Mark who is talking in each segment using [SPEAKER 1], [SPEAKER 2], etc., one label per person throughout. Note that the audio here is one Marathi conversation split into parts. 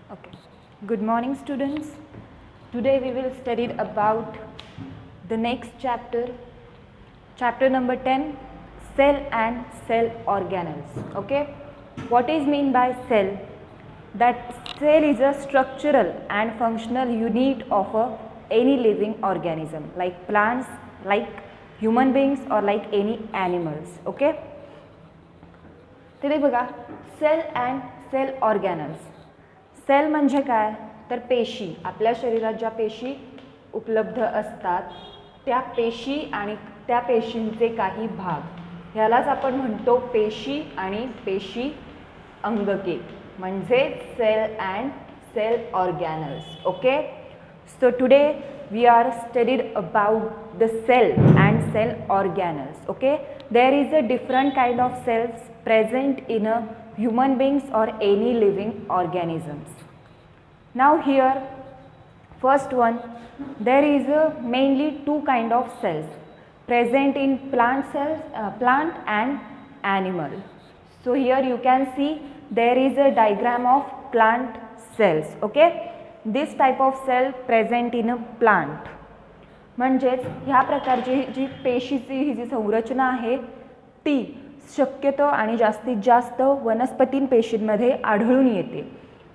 [SPEAKER 1] Okay. Good morning, students. Today we will study about the next chapter, chapter number 10, cell and cell organelles. Okay. What is mean by cell? That cell is a structural and functional unit of any living organism, like plants, like human beings, or like any animals. Okay. तिथे बघा cell and cell organelles. Cell म्हणजे काय तर पेशी, आपल्या शरीरात ज्या पेशी उपलब्ध असतात त्या पेशी आणि त्या पेशींचे काही भाग ह्यालाच आपण म्हणतो पेशी आणि पेशी अंगके म्हणजे cell and cell organelles. Okay. So today we are studied about the cell and cell organelles. Okay, there is a different kind of cells present in a human beings or any living organisms. Now here first one, there is a mainly two kind of cells present in plant cells, plant and animal. So here you can see there is a diagram of plant cells. Okay, this type of cell present in a plant. म्हणजेच ह्या प्रकारची जी पेशीची ही जी संरचना आहे ती शक्यतो आणि जास्तीत जास्त वनस्पती पेशींमध्ये आढळून येते.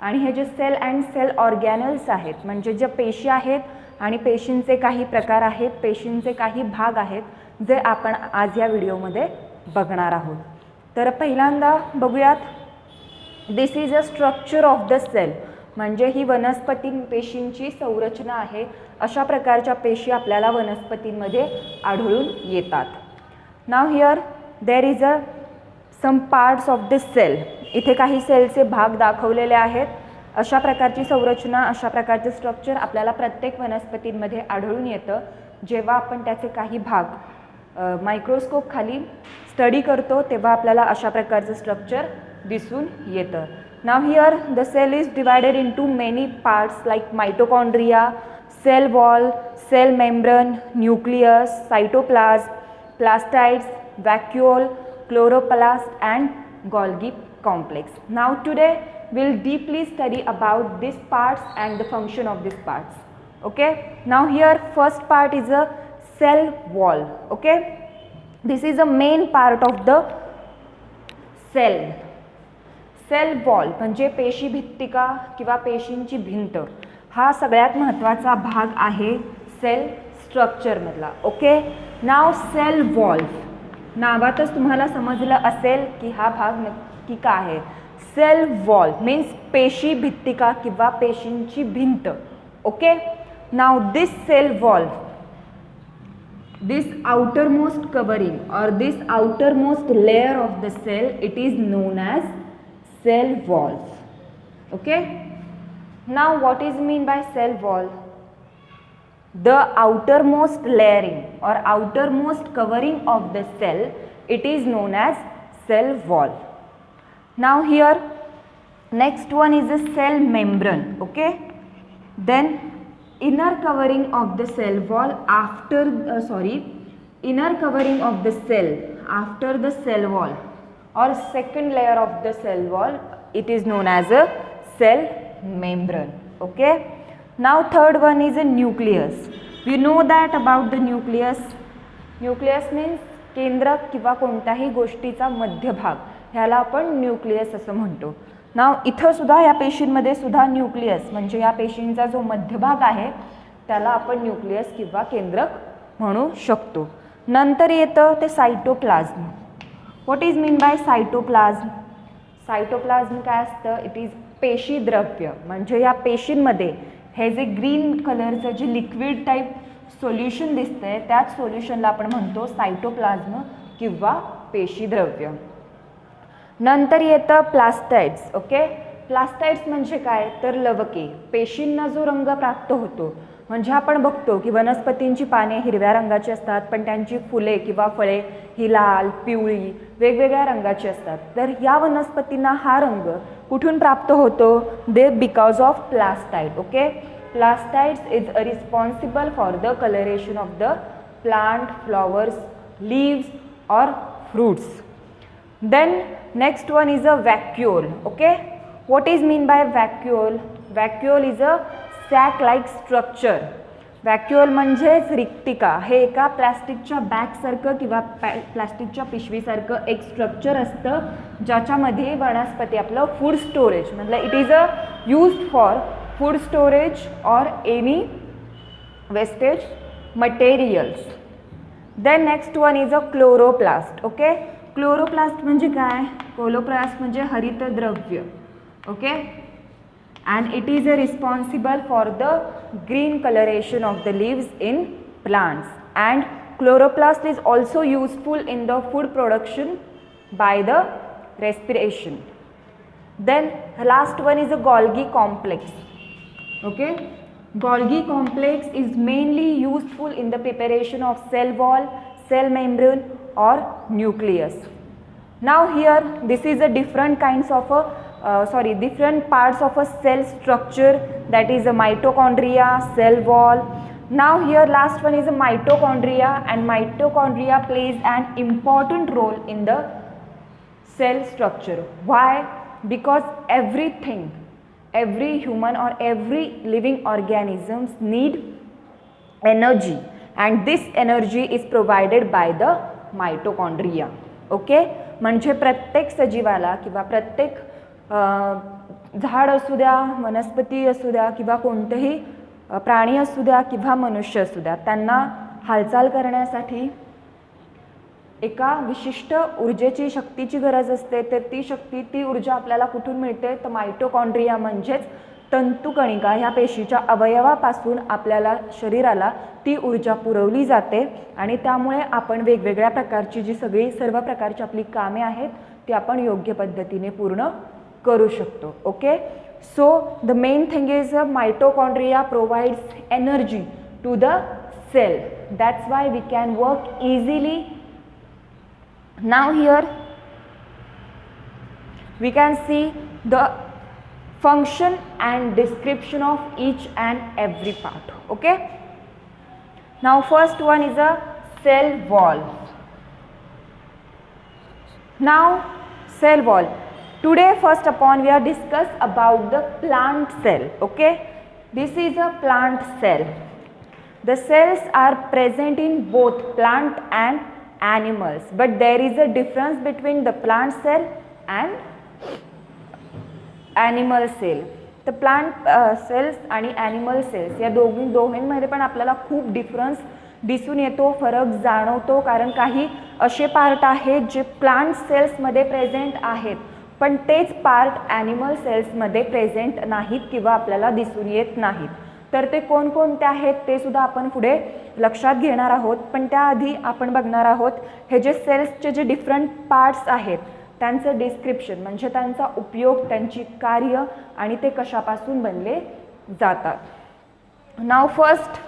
[SPEAKER 1] आणि हे जे सेल अँड सेल ऑर्गॅनल्स आहेत म्हणजे ज्या पेशी आहेत आणि पेशींचे काही प्रकार आहेत, पेशींचे काही भाग आहेत जे आपण आज या व्हिडिओमध्ये बघणार आहोत. तर पहिल्यांदा बघूयात, this is a structure of the cell. म्हणजे ही वनस्पती पेशींची संरचना आहे. अशा प्रकारच्या पेशी आपल्याला वनस्पतींमध्ये आढळून येतात. नाव here there is a some parts of the cell. इथे काही सेलचे भाग दाखवलेले आहेत. अशा प्रकारची संरचना, अशा प्रकारचे स्ट्रक्चर आपल्याला प्रत्येक वनस्पतींमध्ये आढळून येतं. जेव्हा आपण त्याचे काही भाग मायक्रोस्कोप खाली स्टडी करतो तेव्हा आपल्याला अशा प्रकारचं स्ट्रक्चर दिसून येतं. Now here the cell is divided into many parts like mitochondria, cell wall, cell membrane, nucleus, cytoplasm, plastids, vacuole, chloroplast and Golgi complex. Now today we'll deeply study about these parts and the function of these parts. Okay. Now here first part is a cell wall. Okay. This is a main part of the cell. Cell wall म्हणजे पेशी भित्तिका किंवा पेशींची भिंत हा सगळ्यात महत्त्वाचा भाग आहे सेल स्ट्रक्चरमधला. ओके. नाव सेल वॉल नावातच तुम्हाला समजलं असेल की हा भाग नक्की काय आहे. सेल वॉल मीन्स पेशी भित्तिका किंवा पेशींची भिंत. Okay. Now this cell wall, this outermost covering or this outermost layer of the cell, it is known as cell wall. Okay. Now what is mean by cell wall? The outermost layering or outermost covering of the cell, it is known as cell wall. Now here next one is the cell membrane. Okay. Then inner covering of the cell wall after inner covering of the cell after the cell wall or second layer of the cell wall, it is known as a cell membrane. Okay. Now third one is a nucleus. We know that about the nucleus. Nucleus means केंद्रक किंवा कोणत्याही गोष्टीचा मध्यभाग ह्याला आपण न्यूक्लियस असं म्हणतो. नाव इथं सुद्धा या पेशींमध्ये सुद्धा न्यूक्लियस म्हणजे या पेशींचा जो मध्यभाग आहे त्याला आपण न्यूक्लियस किंवा केंद्रक म्हणू शकतो. नंतर येतं ते cytoplasm. What is mean by cytoplasm? Cytoplasm काय असतं? इट इज पेशी द्रव्य. म्हणजे या पेशींमध्ये हे जे ग्रीन कलरचं जे लिक्विड टाईप सोल्युशन दिसतंय त्याच सोल्युशनला आपण म्हणतो सायटोप्लाझ्म किंवा पेशी द्रव्य. नंतर येतं प्लास्टाइड्स. ओके. प्लास्टाइड्स म्हणजे काय तर लवके. पेशींना जो रंग प्राप्त होतो म्हणजे आपण बघतो की वनस्पतींची पाने हिरव्या रंगाची असतात पण त्यांची फुले किंवा फळे ही लाल, पिवळी वेगवेगळ्या रंगाची असतात. तर या वनस्पतींना हा रंग कुठून प्राप्त होतो? They because of plastid. Okay. Plastids is responsible for the colouration of the plant, flowers, leaves और fruits. Then next one is a vacuole. Okay. What is mean by vacuole? Vacuole is a sac like structure. व्हॅक्युअल म्हणजेच रिक्तिका. हे एका प्लॅस्टिकच्या बॅगसारखं किंवा प्लॅस्टिकच्या पिशवीसारखं एक स्ट्रक्चर असतं ज्याच्यामध्ये वनस्पती आपलं फूड स्टोरेज मतलब it is a used for food storage और any wastage materials. Then next one is a chloroplast. Okay, chloroplast म्हणजे काय? क्लोरोप्लास्ट म्हणजे हरितद्रव्य. Okay, and it is responsible for the green coloration of the leaves in plants, and chloroplast is also useful in the food production by the respiration. Then last one is a Golgi complex. Okay, Golgi complex is mainly useful in the preparation of cell wall, cell membrane or nucleus. Now here this is a different kinds of a different parts of a cell structure, that is a mitochondria, cell wall. Now here last one is a mitochondria, and mitochondria plays an important role in the cell structure. Why? Because everything, every human or every living organisms need energy, and this energy is provided by the mitochondria. Okay, म्हणजे प्रत्येक सजीवाला किंवा प्रत्येक झाड असू द्या, वनस्पती असू द्या किंवा कोणतेही प्राणी असू द्या किंवा मनुष्य असू द्या, त्यांना हालचाल करण्यासाठी एका विशिष्ट ऊर्जेची शक्तीची गरज असते. तर ती शक्ती, ती ऊर्जा आपल्याला कुठून मिळते? तर मायटोकॉन्ड्रिया म्हणजेच तंतुकणिका ह्या पेशीच्या अवयवापासून आपल्याला शरीराला ती ऊर्जा पुरवली जाते, आणि त्यामुळे आपण वेगवेगळ्या प्रकारची जी सर्व प्रकारची आपली कामे आहेत ती आपण योग्य पद्धतीने पूर्ण करू शकतो. Okay, so the main thing is mitochondria provides energy to the cell. That's why we can work easily. Now here we can see the function and description of each and every part. Okay, now first one is a cell wall. Now cell wall, today first upon we are discuss about the plant cell. Okay, this is a plant cell. The cells are present in both plant and animals, but there is a difference between the plant cell and animal cell. तर प्लांट सेल्स आणि ॲनिमल सेल्स या दोघींमध्ये पण आपल्याला खूप डिफरन्स दिसून येतो, फरक जाणवतो. कारण काही असे पार्ट आहेत जे प्लांट सेल्समध्ये प्रेझेंट आहेत, पण तेच पार्ट ॲनिमल सेल्समध्ये प्रेझेंट नाहीत किंवा आपल्याला दिसून येत नाहीत. तर ते कोणकोणते आहेत ते सुद्धा आपण पुढे लक्षात घेणार आहोत. पण त्याआधी आपण बघणार आहोत हे जे सेल्सचे जे डिफरंट पार्ट्स आहेत त्यांचं डिस्क्रिप्शन, म्हणजे त्यांचा उपयोग, त्यांची कार्य आणि ते कशापासून बनले जातात. नाव फर्स्ट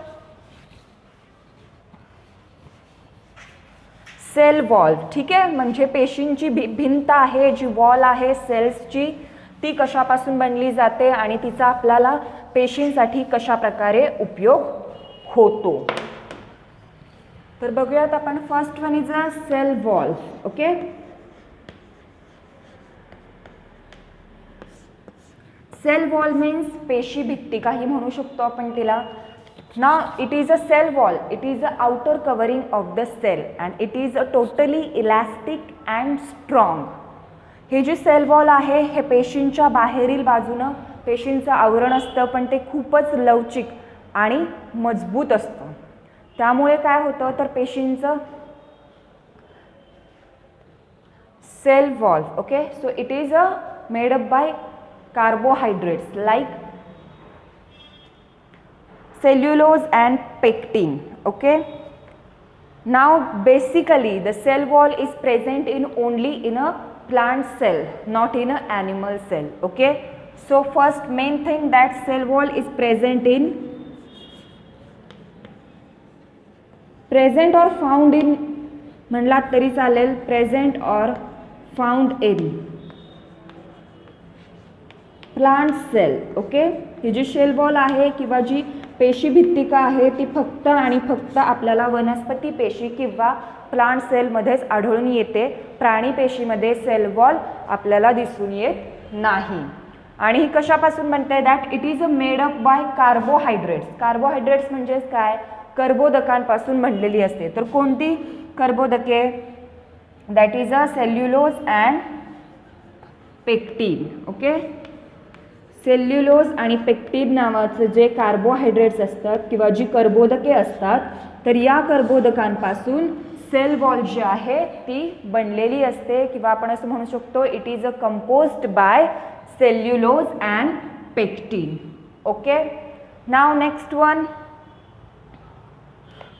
[SPEAKER 1] सेल वॉल. ठीक आहे, म्हणजे पेशींची भिंत आहे, जी वॉल आहे सेल्सची, ती कशापासून बनली जाते आणि तिचा आपल्याला पेशींसाठी कशा प्रकारे उपयोग होतो. तर बघूयात आपण. First one is a cell wall. Okay, cell wall means पेशी भित्ती काही म्हणू शकतो आपण तिला. ना it is a cell wall, it is a outer covering of the cell and it is a totally elastic and strong. हे जे सेल वॉल आहे हे पेशींच्या बाहेरील बाजूनं पेशींचं आवरण असतं, पण ते खूपच लवचिक आणि मजबूत असतं. त्यामुळे काय होतं तर पेशींचं cell wall. Okay, so it is a made up by carbohydrates like cellulose and pectin. Okay, now basically the cell wall is present in only in a plant cell, not in a animal cell. Okay, so first main thing that cell wall is present or found in म्हणला तरी चालेल, present or found in plant cell. Okay, ही जी सेल वॉल आहे किंवा जी पेशी भित्तिका आहे ती फक्त आणि फक्त आपल्याला वनस्पती पेशी किंवा प्लांट सेलमध्येच आढळून येते. प्राणी पेशीमध्ये सेल वॉल आपल्याला दिसून येत नाही. आणि ही कशापासून बनते? That it is made up bye carbohydrates. Carbohydrates म्हणजेच काय? कर्बोदकांपासून बनलेली असते. तर कोणती कर्बोदके? That is a cellulose and pectin. Okay, cellulose आणि पेक्टिन नावाचं जे कार्बोहायड्रेट्स असतात किंवा जी कर्बोदके असतात, तर या कर्बोदकांपासून सेल वॉल जी आहे ती बनलेली असते किंवा आपण असं म्हणू शकतो it is a composed bye cellulose and pectin. Okay, now next one,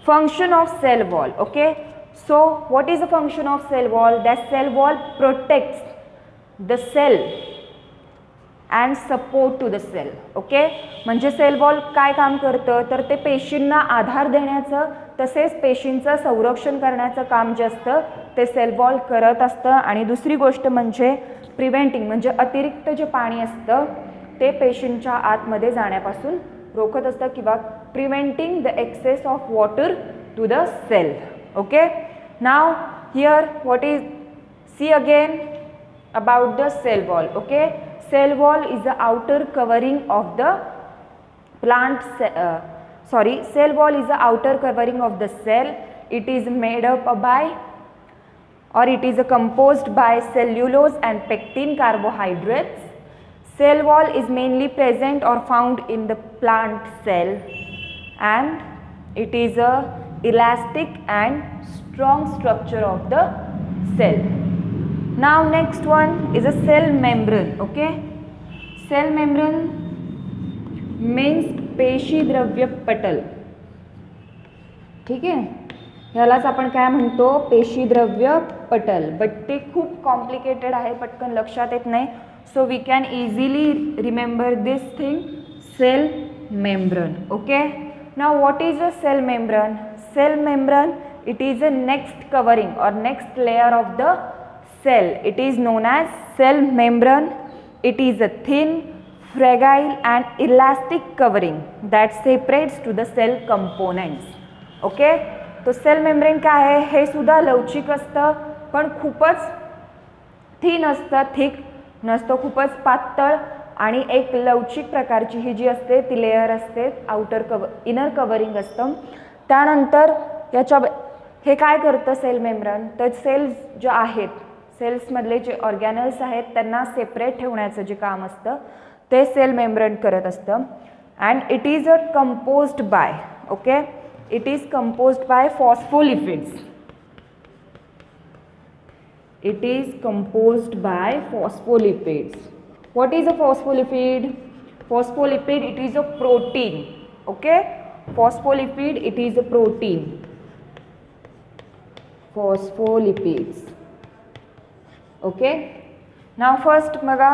[SPEAKER 1] function of cell wall. Okay, so what is the function of cell wall? That cell wall protects the cell and support to the cell. Okay, म्हणजे सेल वॉल काय काम करतं? तर ते पेशींना आधार देण्याचं तसेच पेशींचं संरक्षण करण्याचं काम जे असतं ते सेल वॉल करत असतं. आणि दुसरी गोष्ट म्हणजे प्रिव्हेंटिंग, म्हणजे अतिरिक्त जे पाणी असतं ते पेशींच्या आतमध्ये जाण्यापासून रोखत असतं किंवा preventing the excess of water to the cell. Okay, now here what is, see again about the cell wall. Okay, cell wall is the outer covering of the cell wall is the outer covering of the cell. It is made up by or it is composed by cellulose and pectin carbohydrates. Cell wall is mainly present or found in the plant cell and it is a elastic and strong structure of the cell. Now next one is a cell membrane. Okay, cell membrane means पेशी द्रव्य पटल. ठीक आहे, ह्यालाच आपण काय म्हणतो? पेशी द्रव्य पटल. बट ते खूप कॉम्प्लिकेटेड आहे, पटकन लक्षात येत नाही. So we can easily remember this thing, cell membrane. Okay, now what is a cell membrane? Cell membrane, it is a next covering or next layer of the cell. It is known as cell membrane. It is a thin, fragile and elastic covering that separates to the cell components. Okay, तो सेल मेम्ब्रेन काय आहे? हे सुद्धा लवचिक असतं पण खूपच थिन असतं, थिक नसतं, खूपच पातळ आणि एक लवचिक प्रकारची ही जी असते ती लेयर असते, आउटर इनर कवरिंग असतं. त्यानंतर याच्या हे काय करतं सेल मेम्ब्रेन? तर सेल्स जे आहेत, सेल्समधले जे ऑर्गॅनल्स आहेत त्यांना सेपरेट ठेवण्याचं जे काम असतं ते सेल मेम्ब्रेन करत असतं. And it is a composed bye, okay, it is composed bye phospholipids. It is composed by phospholipids. What is a phospholipid? Phospholipid, it is a protein. Okay, phospholipid, it is a protein. Phospholipids. Okay, now first बघा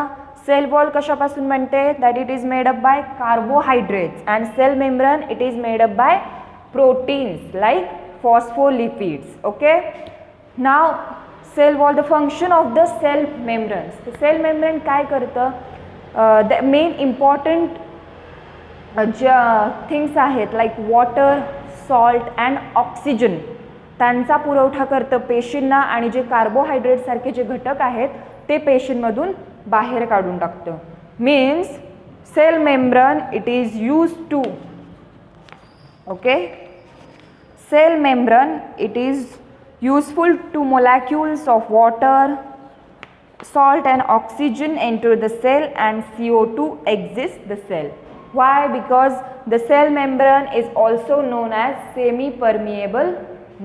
[SPEAKER 1] cell wall कशापासून बनते? That it is made up by carbohydrates and cell membrane it is made up by proteins like phospholipids. Okay, now cell wall, the function of the cell membranes. The cell membrane काय करतं? The main important things आहेत like water, salt and oxygen त्यांचा पुरवठा करतं पेशींना आणि जे कार्बोहायड्रेट सारखे जे घटक आहेत ते पेशींमधून बाहेर काढून टाकतं. Means cell membrane it is use to, okay, cell membrane it is useful to molecules of water, salt and oxygen enter the cell and CO2 exits the cell. Why? Because the cell membrane is also known as semi-permeable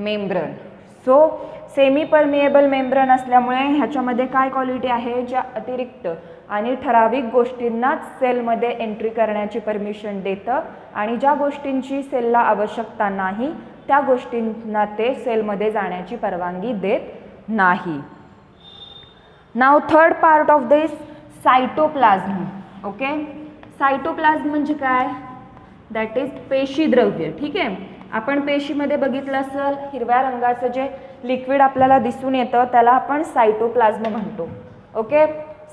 [SPEAKER 1] membrane. So semi-permeable membrane असल्यामुळे ह्याच्यामध्ये काय क्वालिटी आहे? ज्या अतिरिक्त आणि ठराविक गोष्टींनाच सेलमध्ये एंट्री करण्याची परमिशन देतं आणि ज्या गोष्टींची सेलला आवश्यकता नाही त्या गोष्टींना ते सेलमध्ये जाण्याची परवानगी देत नाही. Now third part of this cytoplasm. Okay, cytoplasm म्हणजे काय? दॅट इज पेशीद्रव्य. ठीक आहे, आपण पेशीमध्ये बघितलं असेल हिरव्या रंगाचं जे लिक्विड आपल्याला दिसून येतं त्याला आपण सायटोप्लाझ्म म्हणतो. Okay,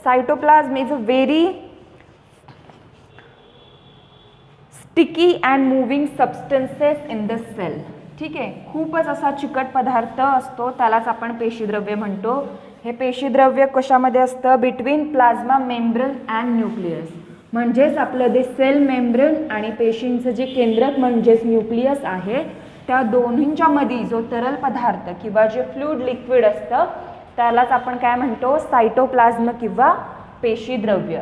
[SPEAKER 1] cytoplasm is a very sticky and moving substances in the cell. ठीक आहे, खूपच असा चिकट पदार्थ असतो त्यालाच आपण पेशीद्रव्य म्हणतो. हे पेशीद्रव्य कशामध्ये असतं? Between plasma membrane and nucleus. म्हणजेच आपलं जे सेल मेम्ब्रेन आणि पेशींचं जे केंद्रक म्हणजेच न्यूक्लियस आहे त्या दोन्हींच्या मध्ये जो तरल पदार्थ किंवा जे फ्लूइड लिक्विड असतं त्यालाच आपण काय म्हणतो? सायटोप्लाझ्म किंवा पेशीद्रव्य.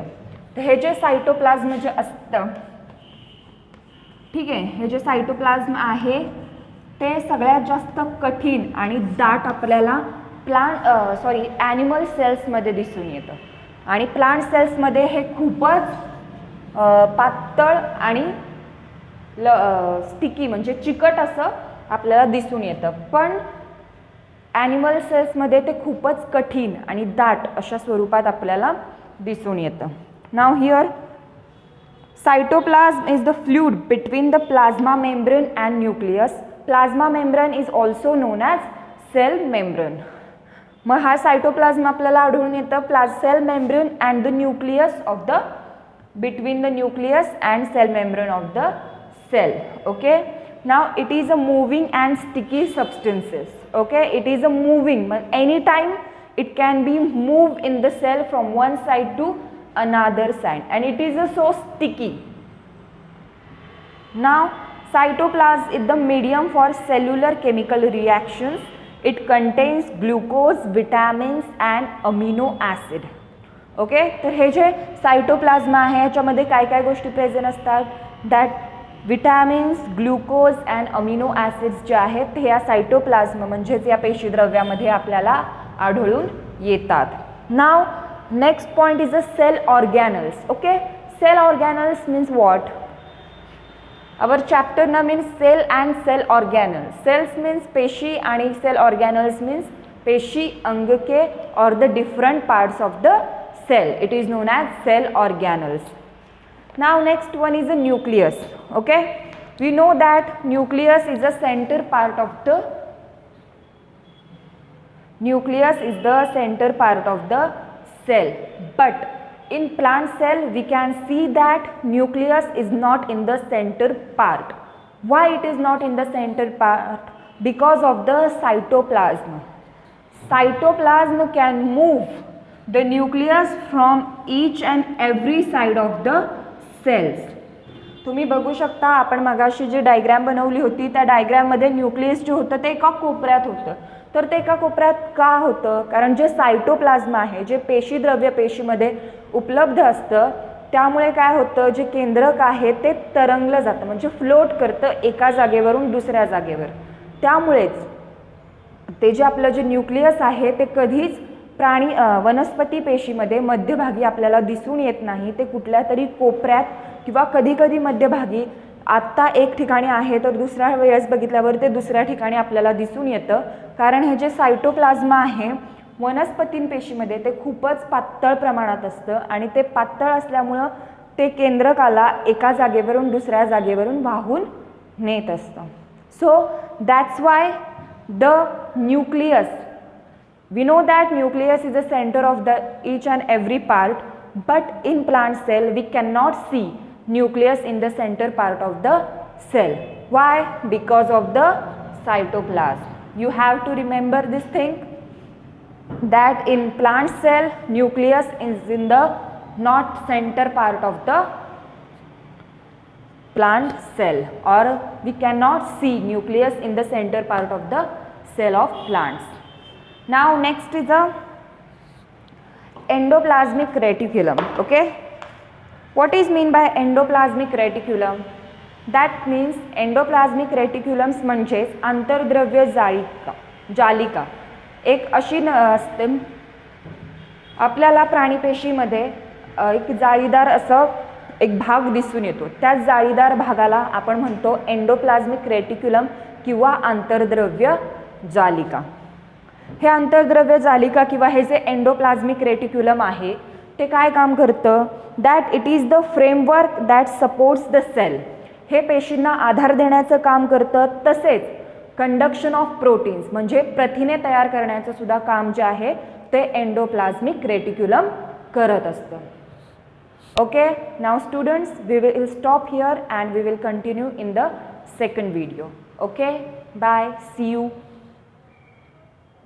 [SPEAKER 1] तर हे जे सायटोप्लाझ्म जे असतं, ठीक आहे, हे जे सायटोप्लाझ्म आहे ते सगळ्यात जास्त कठीण आणि दाट आपल्याला ॲनिमल सेल्समध्ये दिसून येतं. आणि प्लांट सेल्समध्ये हे खूपच पातळ आणि स्टिकी म्हणजे चिकट असं आपल्याला दिसून येतं. पण ॲनिमल सेल्समध्ये ते खूपच कठीण आणि दाट अशा स्वरूपात आपल्याला दिसून येतं. Now here cytoplasm is the fluid between the plasma membrane and nucleus. Plasma membrane is also known as cell membrane. मग हा सायटोप्लाझ्म आपल्याला आढळून येतं cell membrane and the nucleus of the between the nucleus and cell membrane of the cell. Okay, now it is a moving and sticky substances. Okay, it is a moving, any time it can be moved in the cell from one side to another side and it is so sticky. Now cytoplasm is the medium for cellular chemical reactions. It contains glucose, vitamins and amino acid. Okay, तर हे जे सायटोप्लाझ्म आहे याच्यामध्ये काय काय गोष्टी प्रेझेंट असतात? That vitamins, glucose and amino acids जे आहेत हे या सायटोप्लाझ्म म्हणजेच या पेशीद्रव्यामध्ये आपल्याला आढळून येतात. Now next point is a cell organelles. Okay, cell organelles means what? Our chapter ना means cell and cell organelles. Cells means पेशी आणि सेल ऑर्गॅनल्स मीन्स पेशी अंगके और the different parts of the cell. It is known as cell organelles. Now next one is a nucleus. Okay, we know that nucleus is a centre part of the nucleus is the center part of the cell, but in plant cell we can see that nucleus is not in the center part. Why it is not in the center part? Because of the cytoplasm. Cytoplasm can move the nucleus from each and every side of the cells. तुम्ही बघू शकता, आपण मगाशी जी डायग्रॅम बनवली होती त्या डायग्रॅममध्ये न्यूक्लियस जे होतं ते एका कोपऱ्यात होतं. तर ते एका कोपऱ्यात का होतं? कारण जे सायटोप्लाझ्म आहे, जे पेशीद्रव्य पेशीमध्ये उपलब्ध असतं, त्यामुळे काय होतं, जे केंद्रक आहे ते तरंगलं जातं म्हणजे फ्लोट करतं एका जागेवरून दुसऱ्या जागेवर. त्यामुळेच ते जे आपलं जे न्यूक्लियस आहे ते कधीच वनस्पती पेशीमध्ये मध्यभागी आपल्याला दिसून येत नाही. ते कुठल्या तरी कोपऱ्यात किंवा कधी कधी मध्यभागी आत्ता एक ठिकाणी आहे तर दुसऱ्या वेळेस बघितल्यावर ते दुसऱ्या ठिकाणी आपल्याला दिसून येतं. कारण हे जे सायटोप्लाझ्म आहे वनस्पती पेशीमध्ये ते खूपच पातळ प्रमाणात असतं आणि ते पातळ असल्यामुळं ते केंद्रकाला एका जागेवरून दुसऱ्या जागेवरून वाहून नेत असतं. So that's why the nucleus, we know that nucleus is the center of the each and every part, but in plant cell we cannot see nucleus in the center part of the cell. Why? Because of the cytoplasm. You have to remember this thing, that in plant cell nucleus is in the not center part of the plant cell, or we cannot see nucleus in the center part of the cell of plants. Now next is a endoplasmic reticulum. Okay, what is mean by endoplasmic reticulum? That means endoplasmic reticulums म्हणजेच आंतरद्रव्य जालिका. एक अशी असते आपल्याला प्राणीपेशीमध्ये एक जाळीदार असं एक भाग दिसून येतो. त्या जाळीदार भागाला आपण म्हणतो एंडोप्लाझ्मिक रेटिक्युलम किंवा आंतरद्रव्य जालिका. हे आंतरद्रव्य जालिका किंवा हे जे एंडोप्लाझ्मिक रेटिक्युलम आहे ते काय काम करतं? That it is the framework that supports the cell. हे पेशींना आधार देण्याचं काम करतं. तसेच कंडक्शन ऑफ प्रोटीन्स म्हणजे प्रथिने तयार करण्याचं सुद्धा काम जे आहे ते एंडोप्लाझ्मिक रेटिक्युलम करत असतं. Okay, now students, we will stop here and we will continue in the second video. Okay, bye, see you.